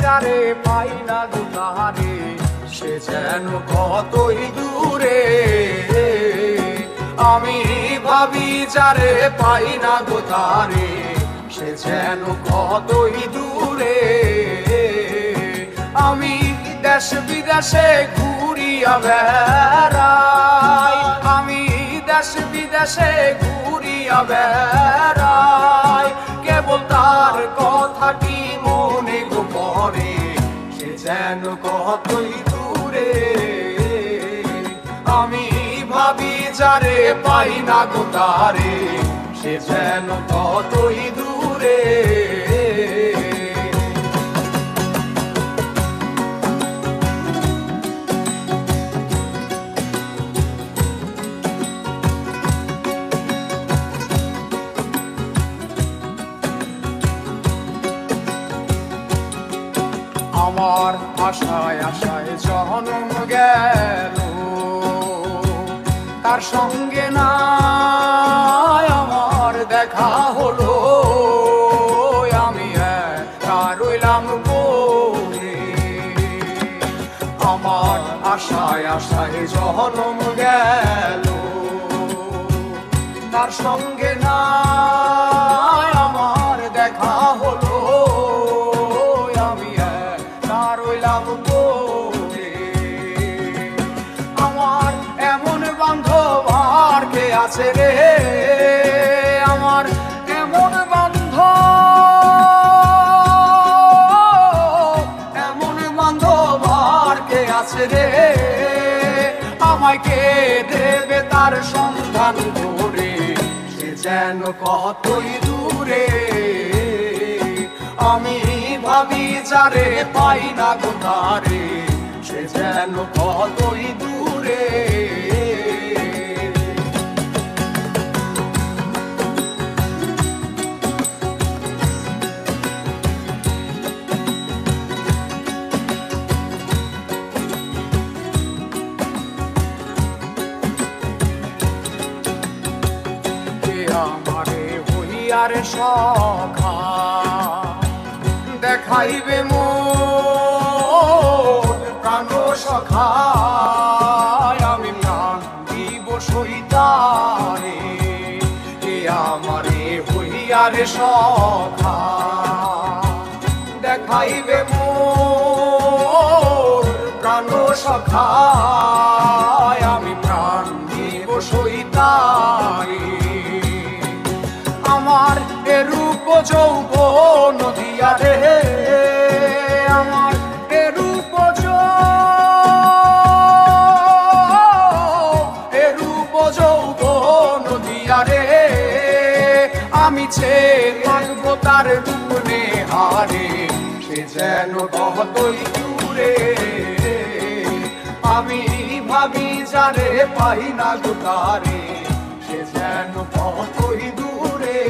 যারে পাই না গো তারে, সে যেন কতই দূরে। আমি ভাবি যারে পাই না গো তারে, সে যেন কতই দূরে। আমি দেশ বিদেশে ঘুরিয়া বেড়াই, আমি দেশ বিদেশে ঘুরিয়া বেড়াই, কেবল তার কথাটি মনে গো পড়ে, সে যেন কতই দূরে। আমি ভাবি যারে পাই না গো তারে, সে যেন কতই দূরে। আমার আশায় আশায় জন্ম গেল, তার সঙ্গে না আমার দেখা হলো। আমি একা রইলাম পড়ে, আমার আশায় আশায় জন্ম গেল, তার সঙ্গে না আমার দেখা হলো। আমার এমন বান্ধব আর কে আছে রে, আমার এমন বান্ধব, এমন বান্ধব আর কে আছে রে, আমায় কে দেবে তার সন্ধান করে, সে যেন কতই দূরে। আমি ভাবি যারে পাই না গো তারে, সে যেন কতই দূরে। কে আমারে হইয়ারে সখা দেখাইবে মোর প্রাণ সখা, আমি প্রাণ দিব সইতারে। কে আমারে হইয়ারে সখা দেখাইবে মোর প্রাণ সখা, আমি প্রাণ দিব সইতারে। আমার এরূপ যৌবন দিয়া রে, আমার এরূপ যৌবন দিয়া রে, আমি চেয়ে থাকবো তার রূপ নেহারে, সে যেন কতই দূরে। আমি ভাবি যারে পাই না গো তারে, সে যেন কতই দূরে।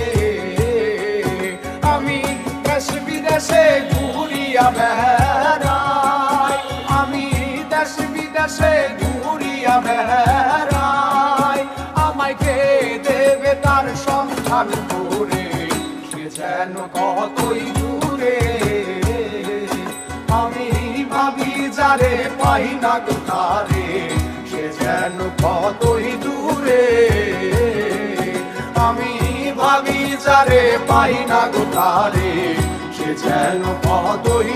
আমি দেশ বিদেশে ঘুরিয়া বেড়াই, আমি দেশ বিদেশে ঘুরিয়া বেড়াই, আমায় কে দেবে তার সন্ধান করে, সে যেন কতই দূরে। আমি ভাবি যারে পাই না গো তারে, সে যেন কতই দূরে। আমি ভাবি যারে পাই না গো তারে, সে যেন কতই